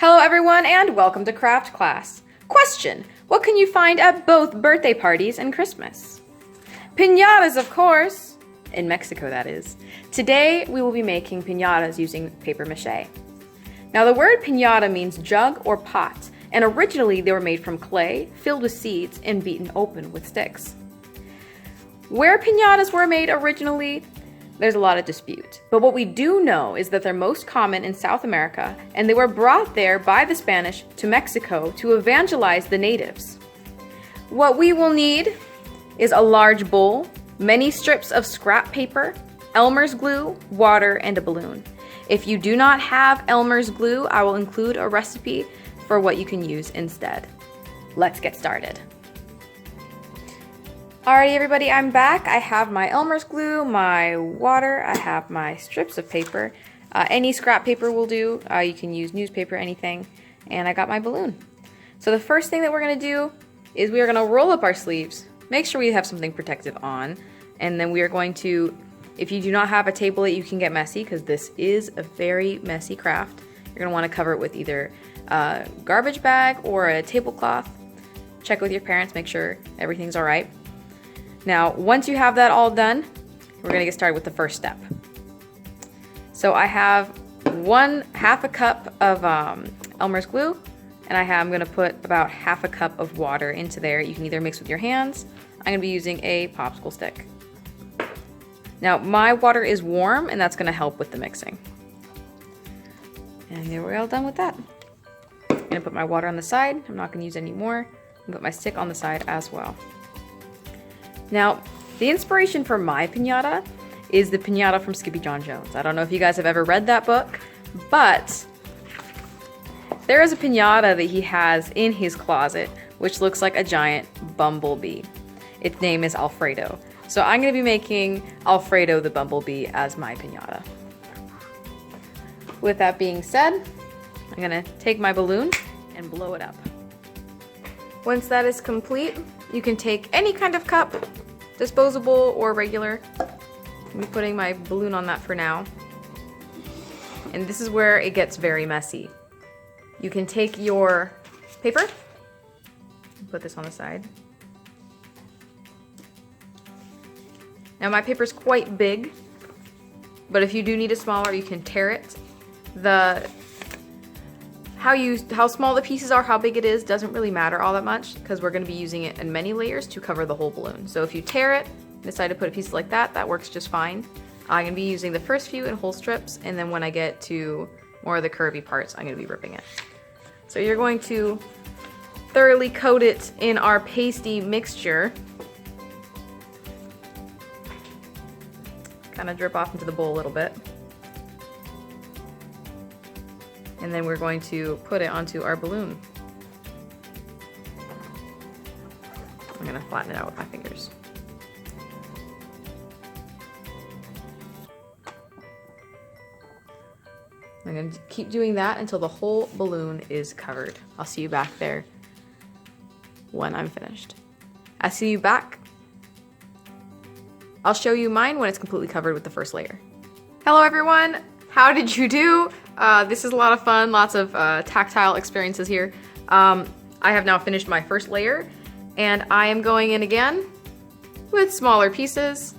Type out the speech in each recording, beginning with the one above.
Hello everyone and welcome to craft class. Question: what can you find at both birthday parties and Christmas? Piñatas, of course! In Mexico, that is. Today we will be making piñatas using paper mache. Now the word piñata means jug or pot, and originally they were made from clay, filled with seeds, and beaten open with sticks. Where piñatas were made originally, there's a lot of dispute. But what we do know is that they're most common in South America, and they were brought there by the Spanish to Mexico to evangelize the natives. What we will need is a large bowl, many strips of scrap paper, Elmer's glue, water, and a balloon. If you do not have Elmer's glue, I will include a recipe for what you can use instead. Let's get started. Alrighty everybody, I'm back. I have my Elmer's glue, my water, I have my strips of paper. Any scrap paper will do. You can use newspaper, anything. And I got my balloon. So the first thing that we're going to do is we are going to roll up our sleeves. Make sure we have something protective on. And then we are going to, if you do not have a table that you can get messy, because this is a very messy craft, you're going to want to cover it with either a garbage bag or a tablecloth. Check with your parents, make sure everything's alright. Now, once you have that all done, we're going to get started with the first step. So I have half a cup of Elmer's glue, and I'm going to put about half a cup of water into there. You can either mix with your hands. I'm going to be using a popsicle stick. Now, my water is warm, and that's going to help with the mixing. And there we're all done with that. I'm going to put my water on the side. I'm not going to use any more. I'm going to put my stick on the side as well. Now, the inspiration for my piñata is the piñata from Skippy John Jones. I don't know if you guys have ever read that book, but there is a piñata that he has in his closet, which looks like a giant bumblebee. Its name is Alfredo. So I'm going to be making Alfredo the bumblebee as my piñata. With that being said, I'm going to take my balloon and blow it up. Once that is complete, you can take any kind of cup, disposable or regular. I'm putting my balloon on that for now. And this is where it gets very messy. You can take your paper, put this on the side. Now my paper is quite big, but if you do need a smaller, you can tear it. How small the pieces are, how big it is, doesn't really matter all that much because we're going to be using it in many layers to cover the whole balloon. So if you tear it, decide to put a piece like that, that works just fine. I'm going to be using the first few in whole strips, and then when I get to more of the curvy parts, I'm going to be ripping it. So you're going to thoroughly coat it in our pasty mixture. Kind of drip off into the bowl a little bit. And then we're going to put it onto our balloon. I'm going to flatten it out with my fingers. I'm going to keep doing that until the whole balloon is covered. I'll see you back there when I'm finished. I'll see you back. I'll show you mine when it's completely covered with the first layer. Hello everyone! How did you do? This is a lot of fun, lots of tactile experiences here. I have now finished my first layer, and I am going in again with smaller pieces,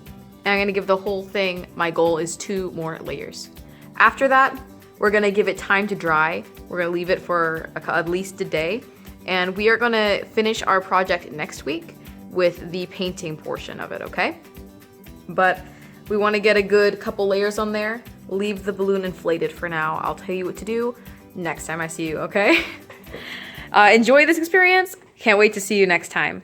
and I'm going to give the whole thing, my goal is 2 more layers. After that, we're going to give it time to dry. We're going to leave it for at least a day, and we are going to finish our project next week with the painting portion of it, okay? But we want to get a good couple layers on there. Leave the balloon inflated for now. I'll tell you what to do next time I see you, okay? Enjoy this experience. Can't wait to see you next time.